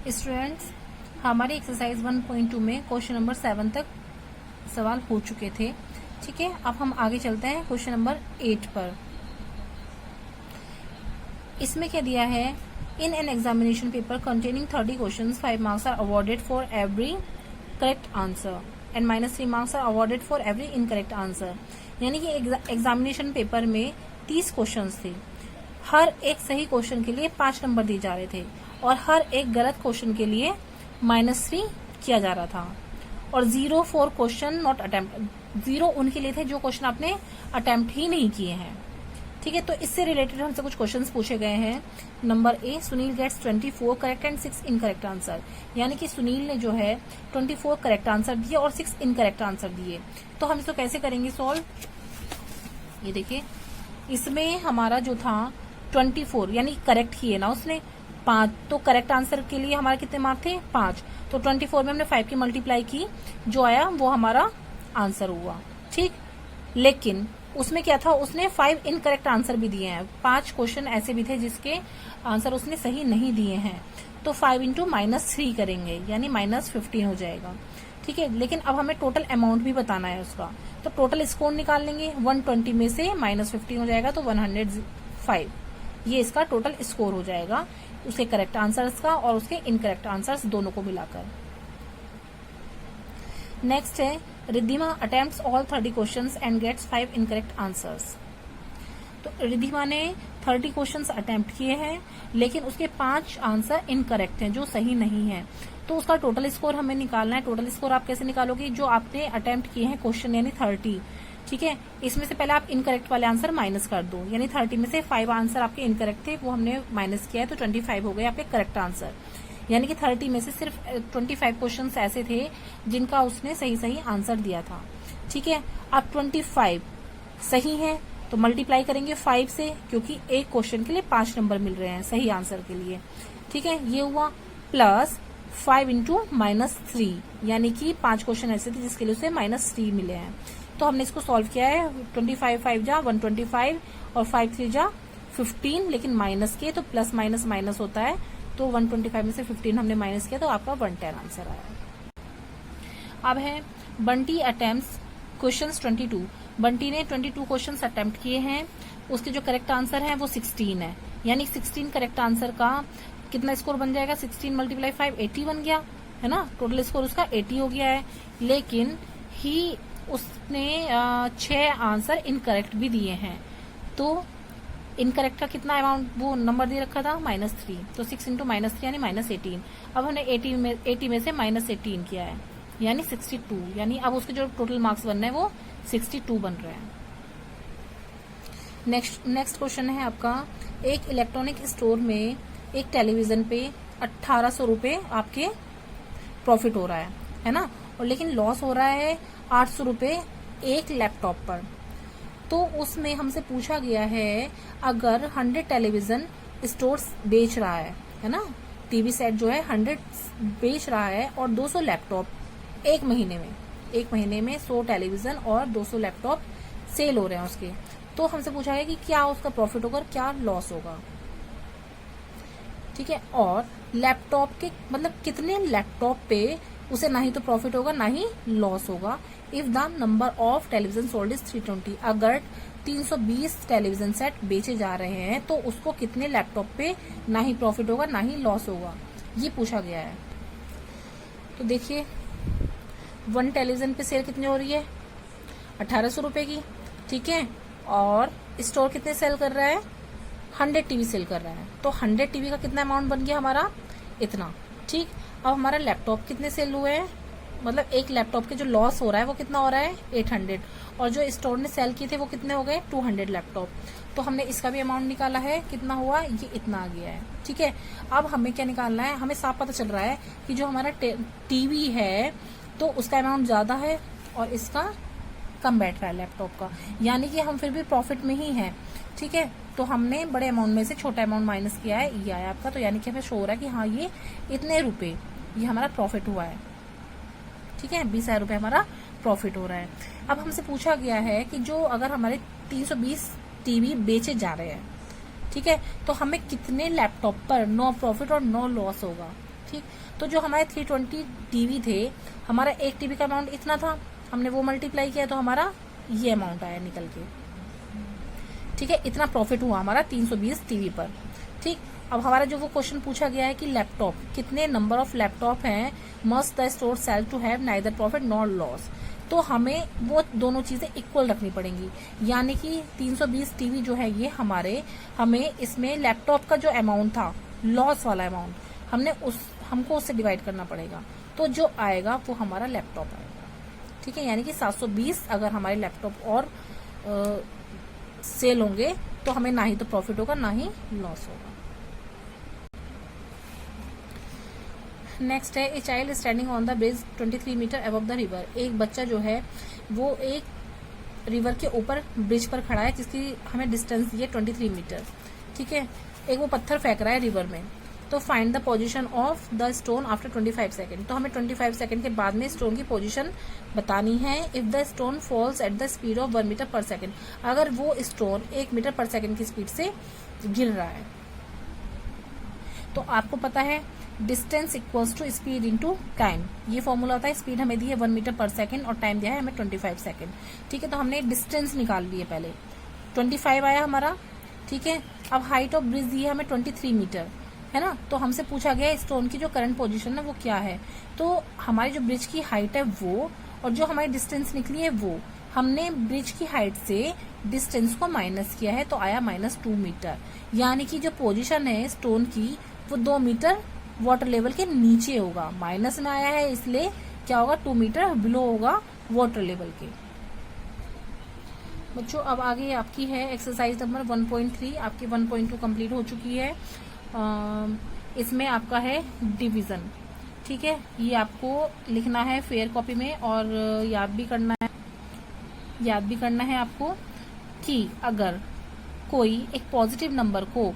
Students, हमारी exercise 1.2 में question number 7 तक सवाल हो चुके थे। ठीक है, अब हम आगे चलते हैं क्वेश्चन नंबर 8 पर। इसमें क्या दिया है, in an examination paper containing 30 question 5 marks are awarded for every correct answer and -3 marks are awarded for every incorrect answer. यानी कि एग्जामिनेशन पेपर में 30 क्वेश्चन थे, हर एक सही क्वेश्चन के लिए 5 नंबर दिए जा रहे थे और हर एक गलत क्वेश्चन के लिए -3 किया जा रहा था। और 0 फॉर क्वेश्चन नॉट अटेम्प्ट, 0 उनके लिए थे जो क्वेश्चन आपने अटेम्प्ट ही नहीं किए हैं। ठीक है, तो इससे रिलेटेड हमसे कुछ क्वेश्चंस पूछे गए हैं। Number A, Sunil gets 24 correct and 6 incorrect answer. यानी कि सुनील ने जो है 24 करेक्ट आंसर दिए और 6 इनकरेक्ट आंसर दिए। तो हम इसको कैसे करेंगे सॉल्व, ये देखिए, इसमें हमारा जो था 24 यानी करेक्ट किए ना उसने 5, तो करेक्ट आंसर के लिए हमारे कितने मार्क थे 5, तो 24 में हमने 5 की मल्टीप्लाई की, जो आया वो हमारा आंसर हुआ। ठीक, लेकिन उसमें क्या था, उसने 5 इनकरेक्ट आंसर भी दिए हैं। 5 क्वेश्चन ऐसे भी थे जिसके आंसर उसने सही नहीं दिए हैं, तो 5 इंटू -3 करेंगे यानी -15 हो जाएगा। ठीक है, लेकिन अब हमें टोटल अमाउंट भी बताना है उसका, तो टोटल स्कोर निकाल लेंगे। 120 में से -15 हो जाएगा तो 105, ये इसका टोटल स्कोर हो जाएगा उसके करेक्ट आंसर्स का और उसके इनकरेक्ट आंसर्स दोनों को मिलाकर। नेक्स्ट है, Riddhima attempts all 30 questions and gets 5 incorrect answers. तो रिद्धिमा ने 30 क्वेश्चंस अटेम्प्ट किए हैं लेकिन उसके 5 आंसर इनकरेक्ट हैं जो सही नहीं है, तो उसका टोटल स्कोर हमें निकालना है। टोटल स्कोर आप कैसे निकालोगे, जो आपने अटेम्प्ट किए हैं क्वेश्चन यानी 30, ठीक है, इसमें से पहले आप इनकरेक्ट वाले आंसर माइनस कर दो, यानी 30 में से 5 आंसर आपके इनकरेक्ट थे वो हमने माइनस किया है, तो 25 हो गए आपके करेक्ट आंसर। यानी कि 30 में से सिर्फ 25 क्वेश्चन ऐसे थे जिनका उसने सही सही आंसर दिया था। ठीक है, अब 25 सही है तो मल्टीप्लाई करेंगे 5 से, क्योंकि एक क्वेश्चन के लिए 5 नंबर मिल रहे हैं सही आंसर के लिए। ठीक है, ये हुआ, प्लस 5 इंटू -3, यानी कि 5 क्वेश्चन ऐसे थे जिसके लिए उसे -3 मिले हैं। तो हमने इसको सॉल्व किया है, 25 5 जा 125 और 5 3 जा 15, लेकिन माइनस के तो प्लस माइनस माइनस होता है, तो 125 में से 15 हमने माइनस किया तो आपका 110 आंसर आया। अब है बंटी अटेम्प्ट्स क्वेश्चंस 22। बंटी ने 22 क्वेश्चंस अटेम्प्ट किए हैं, उसके जो करेक्ट आंसर है वो 16 है, यानी 16 करेक्ट आंसर का कितना स्कोर बन जाएगा, 16 × 5 80 बन गया है ना, टोटल स्कोर उसका 80 हो गया है। लेकिन उसने 6 आंसर इनकरेक्ट भी दिए हैं, तो इनकरेक्ट का कितना अमाउंट वो नंबर दे रखा था -3, तो 6 इंटू -3 यानी -18। अब हमने 80 में से -18 किया है यानी 62, यानी अब उसके जो टोटल मार्क्स बन रहे हैं वो 62 बन रहे हैं। नेक्स्ट क्वेश्चन है आपका, एक इलेक्ट्रॉनिक स्टोर में एक टेलीविजन पे 1800 रुपए आपके प्रॉफिट हो रहा है ना, और लेकिन लॉस हो रहा है 800 रुपए एक लैपटॉप पर। तो उसमें हमसे पूछा गया है, अगर 100 टेलीविजन स्टोर्स बेच रहा है ना, टीवी सेट जो है 100 बेच रहा है और 200 लैपटॉप एक महीने में 100 टेलीविजन और 200 लैपटॉप सेल हो रहे हैं उसके, तो हमसे पूछा है कि क्या उसका प्रॉफिट होगा और क्या लॉस होगा। ठीक है, और लैपटॉप के मतलब कितने लैपटॉप पे उसे ना ही तो प्रॉफिट होगा ना ही लॉस होगा। If the number of television sold is 320, अगर 320 टेलीविजन सेट बेचे जा रहे हैं तो उसको कितने लैपटॉप पे ना ही प्रॉफिट होगा ना ही लॉस होगा, ये पूछा गया है। तो देखिए, 1 टेलीविजन पे सेल कितनी हो रही है 1800 रुपए की, ठीक है, और स्टोर कितने सेल कर रहा है 100 टीवी सेल कर रहा है, तो 100 टीवी का कितना अमाउंट बन गया हमारा इतना। ठीक, अब हमारा लैपटॉप कितने सेल हुए हैं, मतलब एक लैपटॉप के जो लॉस हो रहा है वो कितना हो रहा है 800, और जो स्टोर ने सेल किए थे वो कितने हो गए 200 लैपटॉप। तो हमने इसका भी अमाउंट निकाला है, कितना हुआ ये इतना आ गया है। ठीक है, अब हमें क्या निकालना है, हमें साफ पता चल रहा है कि जो हमारा टीवी है तो उसका अमाउंट ज्यादा है और इसका कम बैठ रहा है लैपटॉप का, यानी कि हम फिर भी प्रॉफिट में ही हैं। ठीक है, तो हमने बड़े अमाउंट में से छोटा अमाउंट माइनस किया है, ये आया आपका, तो यानी कि हमें शो हो रहा है कि हाँ ये इतने रुपए ये हमारा प्रॉफिट हुआ है। ठीक है, 20,000 रुपए हमारा प्रॉफिट हो रहा है। अब हमसे पूछा गया है कि जो अगर हमारे 320 टीवी बेचे जा रहे हैं, ठीक है, तो हमें कितने लैपटॉप पर नो प्रॉफिट और नो लॉस होगा। ठीक। तो जो हमारे 320 टीवी थे, हमारा 1 टीवी का अमाउंट इतना था, हमने वो मल्टीप्लाई किया तो हमारा ये अमाउंट आया निकल के, ठीक है। इतना प्रॉफिट हुआ हमारा 320 टीवी पर, ठीक। अब हमारा जो वो क्वेश्चन पूछा गया है कि लैपटॉप, कितने नंबर ऑफ लैपटॉप हैं must the store sell to have neither profit nor loss. तो हमें वो दोनों चीजें इक्वल रखनी पड़ेंगी, यानी कि 320 टीवी जो है ये हमें इसमें लैपटॉप का जो अमाउंट था, लॉस वाला अमाउंट, हमको उससे डिवाइड करना पड़ेगा। तो जो आएगा वो हमारा लैपटॉप आएगा, ठीक है। यानी कि 720 अगर हमारे लैपटॉप और सेल होंगे तो हमें ना ही तो प्रॉफिट होगा ना ही लॉस होगा। नेक्स्ट है, a child standing on the bridge 23 metre above the river. एक बच्चा जो है वो एक रिवर के ऊपर ब्रिज पर खड़ा है जिसकी हमें डिस्टेंस दी है 23 मीटर, ठीक है। एक वो पत्थर फेंक रहा है रिवर में, तो find the position of the stone after 25 second. तो हमें 25 सेकेंड के बाद में स्टोन की पोजीशन बतानी है। If the stone falls at the speed of 1 metre per second, अगर वो स्टोन 1 मीटर पर सेकेंड की स्पीड से गिर रहा है, तो आपको पता है distance equals to speed into time, ये फॉर्मूला होता है। स्पीड हमें दी है 1 मीटर पर सेकेंड और टाइम दिया है हमें 25 सेकेंड, ठीक है। तो हमने डिस्टेंस निकाल ली है, पहले 25 आया हमारा, ठीक है। अब हाइट ऑफ ब्रिज दी है हमें 23 मीटर, है ना। तो हमसे पूछा गया स्टोन की जो करंट पोजीशन है वो क्या है। तो हमारी जो ब्रिज की हाइट है वो, और जो हमारी डिस्टेंस निकली है वो, हमने ब्रिज की हाइट से डिस्टेंस को माइनस किया है तो आया -2 मीटर। यानी कि जो पोजीशन है स्टोन की वो 2 मीटर वाटर लेवल के नीचे होगा, माइनस में आया है इसलिए क्या होगा, 2 मीटर बिलो होगा वाटर लेवल के। बच्चों अब आगे आपकी है एक्सरसाइज नंबर 1.3, आपकी 1.2 कंप्लीट हो चुकी है। इसमें आपका है डिवीजन, ठीक है। ये आपको लिखना है फेयर कॉपी में और याद भी करना है आपको कि अगर कोई एक पॉजिटिव नंबर को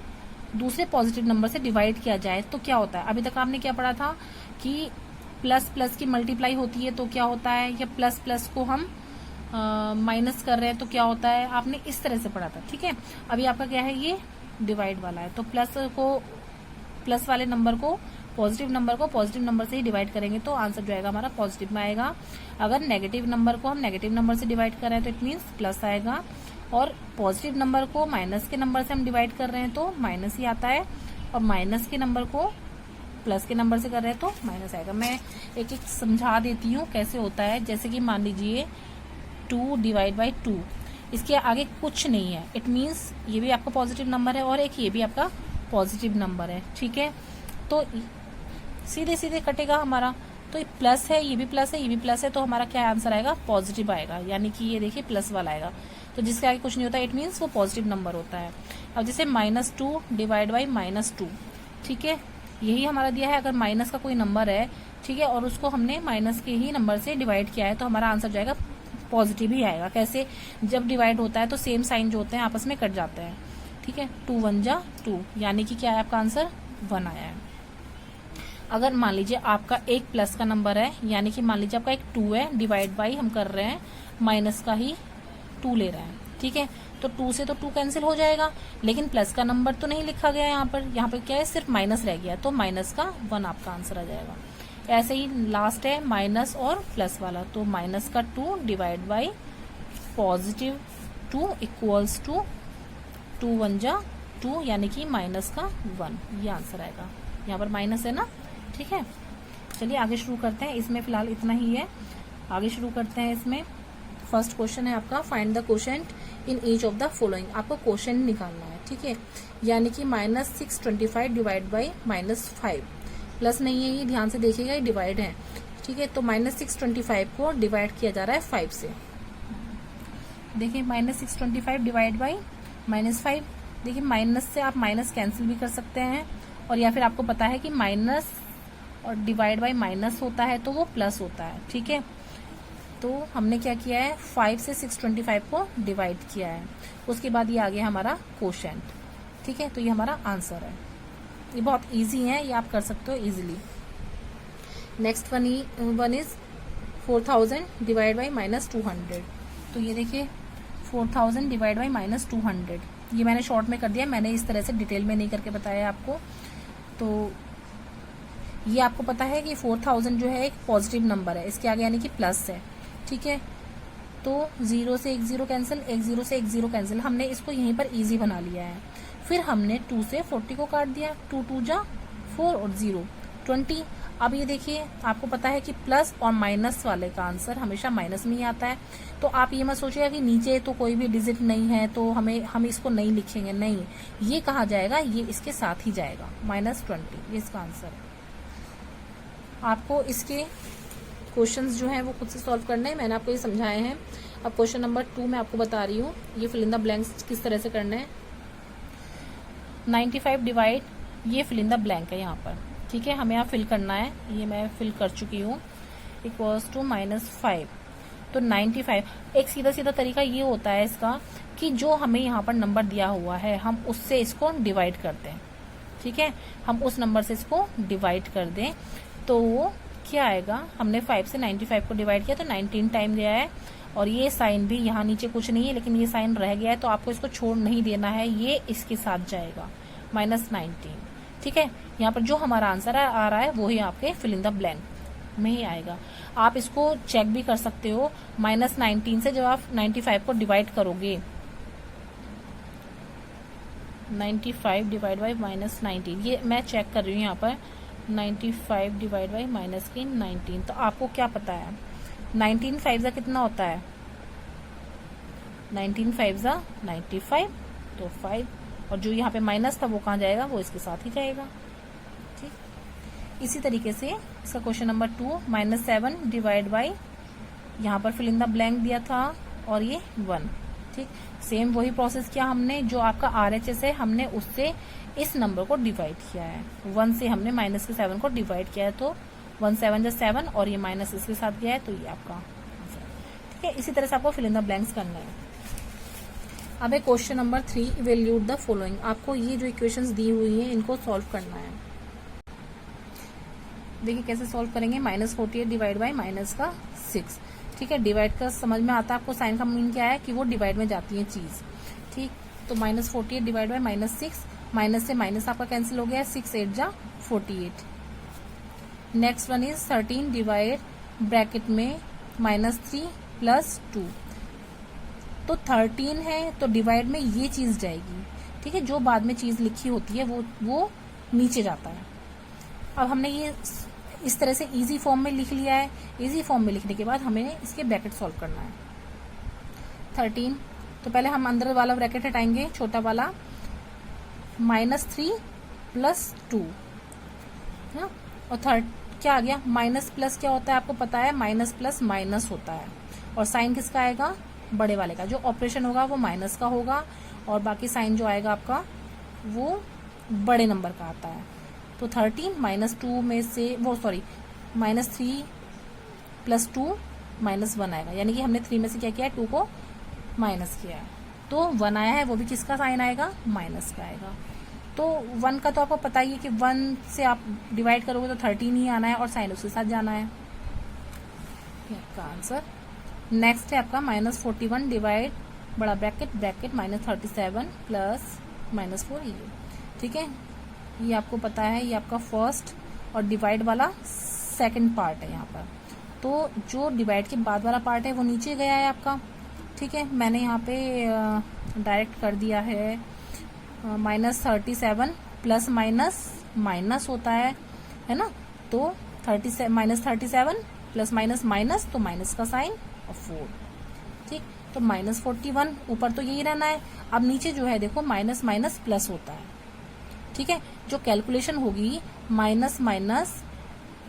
दूसरे पॉजिटिव नंबर से डिवाइड किया जाए तो क्या होता है। अभी तक आपने क्या पढ़ा था कि प्लस प्लस की मल्टीप्लाई होती है तो क्या होता है, या प्लस प्लस को हम माइनस कर रहे हैं तो क्या होता है, आपने इस तरह से पढ़ा था, ठीक है। अभी आपका क्या है, ये डिवाइड वाला है, तो प्लस वाले नंबर को पॉजिटिव नंबर से ही डिवाइड करेंगे तो आंसर जो आएगा हमारा पॉजिटिव में आएगा। अगर नेगेटिव नंबर को हम नेगेटिव नंबर से डिवाइड कर रहे हैं तो इट मीन्स प्लस आएगा, और पॉजिटिव नंबर को माइनस के नंबर से हम डिवाइड कर रहे हैं तो माइनस ही आता है, और माइनस के नंबर को प्लस के नंबर से कर रहे हैं तो माइनस आएगा। मैं एक एक समझा देती हूँ कैसे होता है। जैसे कि मान लीजिए 2 डिवाइड बाई 2, इसके आगे कुछ नहीं है, इट मीन्स ये भी आपका पॉजिटिव नंबर है और एक ये भी आपका पॉजिटिव नंबर है, ठीक है। तो सीधे सीधे कटेगा हमारा, तो ये प्लस है, ये भी प्लस है, ये भी प्लस है, तो हमारा क्या आंसर आएगा, पॉजिटिव आएगा। यानी कि ये देखिए प्लस वाला आएगा, तो जिसके आगे कुछ नहीं होता इट मीन्स वो पॉजिटिव नंबर होता है। अब जैसे -2 डिवाइड बाई -2, ठीक है, यही हमारा दिया है। अगर माइनस का कोई नंबर है, ठीक है, और उसको हमने माइनस के ही नंबर से डिवाइड किया है तो हमारा आंसर जाएगा पॉजिटिव ही आएगा। कैसे, जब डिवाइड होता है तो सेम साइन जो होते हैं आपस में कट जाते हैं, ठीक है। 2 1 जा 2, यानी कि क्या है आपका आंसर 1 आया है। अगर मान लीजिए आपका एक प्लस का नंबर है, यानी कि मान लीजिए आपका एक 2 है, डिवाइड बाई हम कर रहे हैं माइनस का ही 2 ले रहे हैं, ठीक है। तो 2 से तो 2 कैंसिल हो जाएगा, लेकिन प्लस का नंबर तो नहीं लिखा गया यहाँ पर क्या है, सिर्फ माइनस रह गया, तो माइनस का 1 आपका आंसर आ जाएगा। ऐसे ही लास्ट है माइनस और प्लस वाला, तो माइनस का 2 divide by positive 2 equals to 2 1 जा 2, यानी कि माइनस का 1, ये आंसर आएगा। यहाँ पर माइनस है ना, ठीक है। चलिए आगे शुरू करते हैं, इसमें फिलहाल इतना ही है, आगे शुरू करते हैं। इसमें फर्स्ट क्वेश्चन है आपका find the quotient in each of the following. आपको कोशेंट निकालना है, ठीक है। यानी कि -625 डिवाइड बाई -5, प्लस नहीं है ये, ध्यान से देखिएगा, ये डिवाइड है, ठीक है। तो -625 को डिवाइड किया जा रहा है 5 से। देखिए -625 डिवाइड बाई -5, देखिए माइनस से आप माइनस कैंसिल भी कर सकते हैं, और या फिर आपको पता है कि माइनस और डिवाइड बाई माइनस होता है तो वो प्लस होता है, ठीक है। तो हमने क्या किया है, 5 से 625 को डिवाइड किया है, उसके बाद ये आ गया हमारा कोशेंट, ठीक है। तो ये हमारा आंसर है, ये बहुत इजी है, ये आप कर सकते हो easily. Next one is 4000 divide by -200। तो ये देखिए 4000 डिवाइड बाई -200, ये मैंने शॉर्ट में कर दिया, मैंने इस तरह से डिटेल में नहीं करके बताया आपको। तो ये आपको पता है कि 4000 जो है एक पॉजिटिव नंबर है, इसके आगे यानी कि प्लस है, ठीक है। तो 0 से एक 0 कैंसिल, एक 0 से एक 0 कैंसिल, हमने इसको यहीं पर इजी बना लिया है। फिर हमने 2 से 40 को काट दिया, 2 2 जा 4 और 0 20। अब ये देखिए, आपको पता है कि प्लस और माइनस वाले का आंसर हमेशा माइनस में ही आता है। तो आप ये मत सोचिएगा कि नीचे तो कोई भी डिजिट नहीं है तो हम इसको नहीं लिखेंगे, नहीं, ये कहा जाएगा, ये इसके साथ ही जाएगा, -20 ये इसका आंसर है। आपको इसके क्वेश्चंस जो हैं वो खुद से सॉल्व करने हैं, मैंने आपको ये समझाए हैं। अब क्वेश्चन नंबर 2 मैं आपको बता रही हूँ, ये फिल इन द ब्लैंक्स किस तरह से करना है। 95 डिवाइड, ये फिल इन द ब्लैंक है यहाँ पर, ठीक है, हमें यहाँ फिल करना है, ये मैं फिल कर चुकी हूँ, इक्वल्स टू -5। तो 95, एक सीधा सीधा तरीका ये होता है इसका कि जो हमें यहाँ पर नंबर दिया हुआ है हम उससे इसको डिवाइड कर दें, ठीक है, हम उस नंबर से इसको डिवाइड कर दें। तो वो क्या आएगा, हमने 5 से 95 को डिवाइड किया तो 19 टाइम गया है, और ये साइन भी यहाँ नीचे कुछ नहीं है लेकिन ये साइन रह गया है, तो आपको इसको छोड़ नहीं देना है, ये इसके साथ जाएगा, -19, ठीक है। यहाँ पर जो हमारा आंसर आ रहा है वो ही आपके फिल इन द ब्लैंक में ही आएगा। आप इसको चेक भी कर सकते हो, -19 से जब आप 95 को डिवाइड करोगे, 95 डिवाइड बाई -19, ये मैं चेक कर रही हूँ यहाँ पर, 95 डिवाइड बाई -19, तो आपको क्या पता है 19 5 जा कितना होता है, 19 5 जा 95, तो 5, और जो यहाँ पे माइनस था वो कहाँ जाएगा, वो इसके साथ ही जाएगा, ठीक। इसी तरीके से इसका क्वेश्चन नंबर 2, -7 डिवाइड बाई, यहाँ पर फिल इन द ब्लैंक दिया था और ये 1, ठीक। सेम वही प्रोसेस किया हमने, जो आपका RHS है हमने उससे इस नंबर को डिवाइड किया है, 1 से हमने -7 को डिवाइड किया है, तो 1 7 जा 7 और ये माइनस इसके साथ गया है, तो ये आपका आंसर, ठीक है। इसी तरह से आपको फिल इन द ब्लैंक्स करना है। अब है question number 3, evaluate the following. आपको ये जो इक्वेशंस दी हुई हैं इनको सॉल्व करना है। देखिए कैसे सॉल्व करेंगे, -48 डिवाइड बाई -6, ठीक है। डिवाइड का समझ में आता है आपको, साइन का मीन क्या है कि वो डिवाइड में जाती है चीज, ठीक। तो -48 डिवाइड बाई -6, माइनस से माइनस आपका कैंसिल हो गया, 6 8 जा 48। Next one is 13 divide bracket में -3 + 2, तो 13 है तो डिवाइड में ये चीज जाएगी, ठीक है, जो बाद में चीज लिखी होती है वो नीचे जाता है। अब हमने ये इस तरह से इजी फॉर्म में लिख लिया है। इजी फॉर्म में लिखने के बाद हमें इसके ब्रैकेट सॉल्व करना है। 13, तो पहले हम अंदर वाला ब्रैकेट हटाएंगे, छोटा वाला, -3 + 2, हाँ, और क्या आ गया, माइनस प्लस क्या होता है आपको पता है, माइनस प्लस माइनस होता है, और साइन किसका आएगा, बड़े वाले का। जो ऑपरेशन होगा वो माइनस का होगा और बाकी साइन जो आएगा आपका वो बड़े नंबर का आता है। तो 13 -2 में से -3 + 2 -1 आएगा, यानी कि हमने 3 में से क्या किया है, 2 को माइनस किया है, तो 1 आया है, वो भी किसका साइन आएगा, माइनस का आएगा। तो 1 का तो आपको पता ही है कि 1 से आप डिवाइड करोगे तो 13 ही आना है और साइन उसके साथ जाना है, आपका आंसर। नेक्स्ट है आपका -41 डिवाइड बड़ा ब्रैकेट -37 + -4, ये ठीक है, ये आपको पता है, ये आपका फर्स्ट और डिवाइड वाला सेकंड पार्ट है यहाँ पर। तो जो डिवाइड के बाद वाला पार्ट है वो नीचे गया है आपका, ठीक है। मैंने यहाँ पे डायरेक्ट कर दिया है, -37 प्लस माइनस होता है ना, तो -37 प्लस माइनस तो माइनस का साइन और 4, ठीक। तो -41 ऊपर तो यही रहना है। अब नीचे जो है देखो माइनस माइनस प्लस होता है, ठीक है। जो कैलकुलेशन होगी माइनस माइनस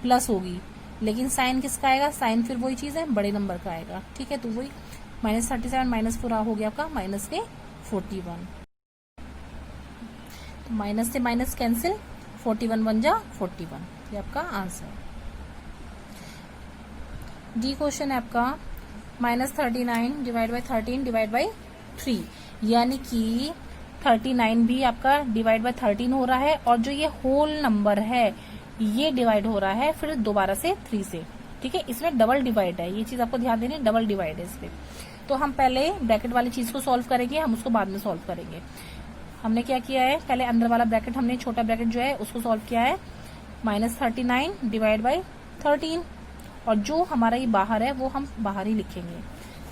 प्लस होगी, लेकिन साइन किसका आएगा, साइन फिर वही चीज है, बड़े नंबर का आएगा, ठीक है। तो वही -37 -4 हो गया आपका -41, तो माइनस से माइनस कैंसिल, 41 1 जा 41, ये आपका आंसर। डी क्वेश्चन है आपका -39 डिवाइड बाई 13 डिवाइड बाई 3, यानी कि 39 भी आपका डिवाइड बाई 13 हो रहा है और जो ये होल नंबर है ये डिवाइड हो रहा है फिर दोबारा से 3 से, ठीक है। इसमें डबल डिवाइड है, ये चीज आपको ध्यान देनी, डबल डिवाइड है इसमें। तो हम पहले ब्रैकेट वाली चीज को सॉल्व करेंगे, हम उसको बाद में सॉल्व करेंगे। हमने क्या किया है, पहले अंदर वाला ब्रैकेट, हमने छोटा ब्रैकेट जो है उसको सॉल्व किया है, -39 डिवाइड बाई 13, और जो हमारा ये बाहर है वो हम बाहर ही लिखेंगे।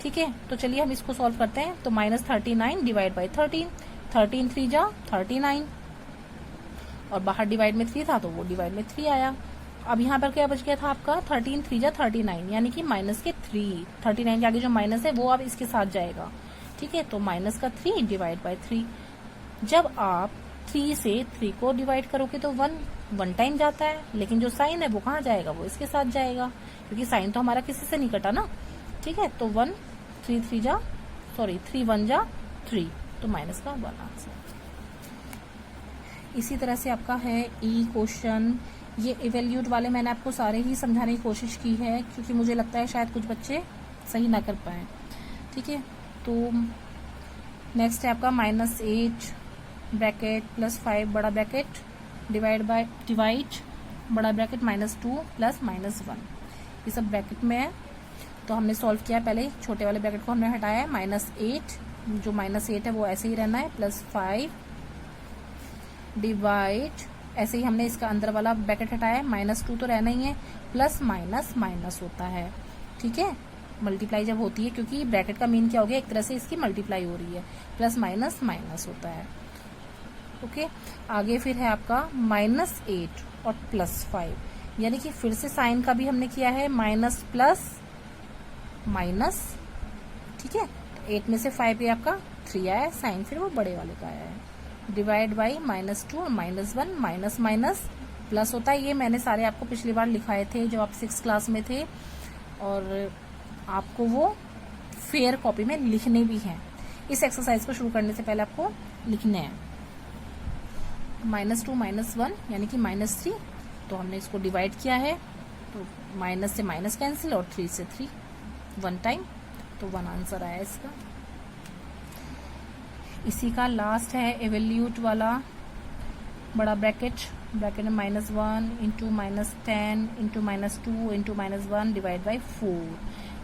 ठीक है, तो चलिए हम इसको सॉल्व करते हैं। तो -39 डिवाइड बाई 13, 13 3 जा 39, और बाहर डिवाइड में 3 था तो वो डिवाइड में 3 आया। अब यहाँ पर क्या बच गया था आपका 13 3 जा 39, यानी कि माइनस के 3, 39 के आगे जो माइनस है वो अब इसके साथ जाएगा। ठीक है, तो माइनस का 3 डिवाइड बाई 3। जब आप 3 से 3 को डिवाइड करोगे तो 1 टाइम जाता है, लेकिन जो साइन है वो कहाँ जाएगा, वो इसके साथ जाएगा, क्योंकि साइन तो हमारा किसी से नहीं कटा ना। ठीक है, तो 3 1 जा 3, तो माइनस का 1 आंसर। इसी तरह से आपका है ई क्वेश्चन। ये इवेल्यूट वाले मैंने आपको सारे ही समझाने की कोशिश की है, क्योंकि मुझे लगता है शायद कुछ बच्चे सही ना कर पाए। ठीक है, तो नेक्स्ट है आपका -8 ब्रैकेट +5 बड़ा ब्रैकेट डिवाइड बड़ा ब्रैकेट -2 प्लस -1, ये सब ब्रैकेट में है। तो हमने सॉल्व किया, पहले छोटे वाले ब्रैकेट को हमने हटाया है, -8, जो -8 है वो ऐसे ही रहना है, +5 डिवाइड, ऐसे ही हमने इसका अंदर वाला ब्रैकेट हटाया है, -2 तो रहना ही है, प्लस माइनस होता है। ठीक है, मल्टीप्लाई जब होती है, क्योंकि ब्रैकेट का मीन क्या हो गया, एक तरह से इसकी मल्टीप्लाई हो रही है, प्लस माइनस होता है। ओके, आगे फिर है आपका -8 और +5, यानी कि फिर से साइन का भी हमने किया है, माइनस प्लस माइनस। ठीक है, 8 में से 5 पे आपका 3 आया है, साइन फिर वो बड़े वाले का आया है, डिवाइड बाई -2 और -1, माइनस प्लस होता है। ये मैंने सारे आपको पिछली बार लिखाए थे जब आप 6th क्लास में थे, और आपको वो फेयर कॉपी में लिखने भी हैं। इस एक्सरसाइज को शुरू करने से पहले आपको लिखने हैं। -2 -1 यानी कि -3, तो हमने इसको डिवाइड किया है, तो माइनस से माइनस कैंसिल और 3 से 3 1 टाइम, तो 1 आंसर आया इसका। इसी का लास्ट है एवेल्यूट वाला बड़ा ब्रैकेट में -1 into -10 into -2 into -1 divide by 4।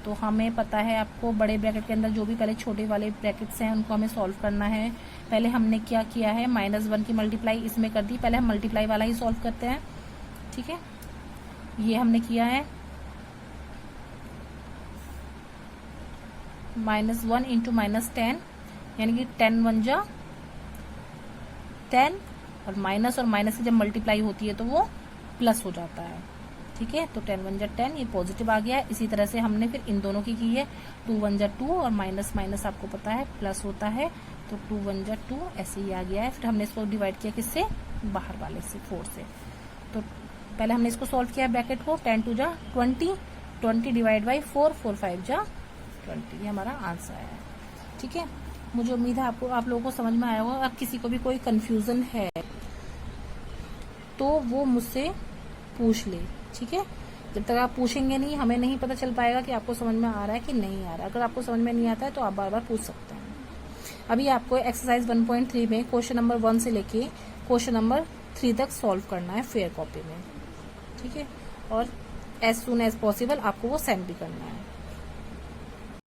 तो हमें पता है आपको बड़े ब्रैकेट के अंदर जो भी पहले छोटे वाले ब्रैकेट्स हैं उनको हमें सॉल्व करना है। पहले हमने क्या किया है, -1 की मल्टीप्लाई इसमें कर दी, पहले हम मल्टीप्लाई वाला ही सॉल्व करते हैं। ठीक है, ये हमने किया है, -1 इंटू -10, यानी कि 10 1 जा 10, और माइनस की जब मल्टीप्लाई होती है तो वो प्लस हो जाता है। ठीक है, तो 10 1 जा 10, ये पॉजिटिव आ गया है। इसी तरह से हमने फिर इन दोनों की है, 2 1 जा 2, और माइनस आपको पता है प्लस होता है, तो 2 1 जा 2 ऐसे ही आ गया है। फिर हमने इसको डिवाइड किया किससे, बाहर वाले से, 4 से। तो पहले हमने इसको सॉल्व किया ब्रैकेट को, 10 2 जा 20 डिवाइड बाई 4 5 जा 20, ये हमारा आंसर है। ठीक है, मुझे उम्मीद है आप लोगों को समझ में आया होगा। अब किसी को भी कोई कंफ्यूजन है तो वो मुझसे पूछ ले। ठीक है, जब तक आप पूछेंगे नहीं, हमें नहीं पता चल पाएगा कि आपको समझ में आ रहा है कि नहीं आ रहा है। अगर आपको समझ में नहीं आता है तो आप बार बार पूछ सकते हैं। अभी आपको एक्सरसाइज 1.3 में क्वेश्चन नंबर 1 से लेके क्वेश्चन नंबर 3 तक सॉल्व करना है फेयर कॉपी में। ठीक है, और एज सून एज पॉसिबल आपको वो सेंड भी करना है।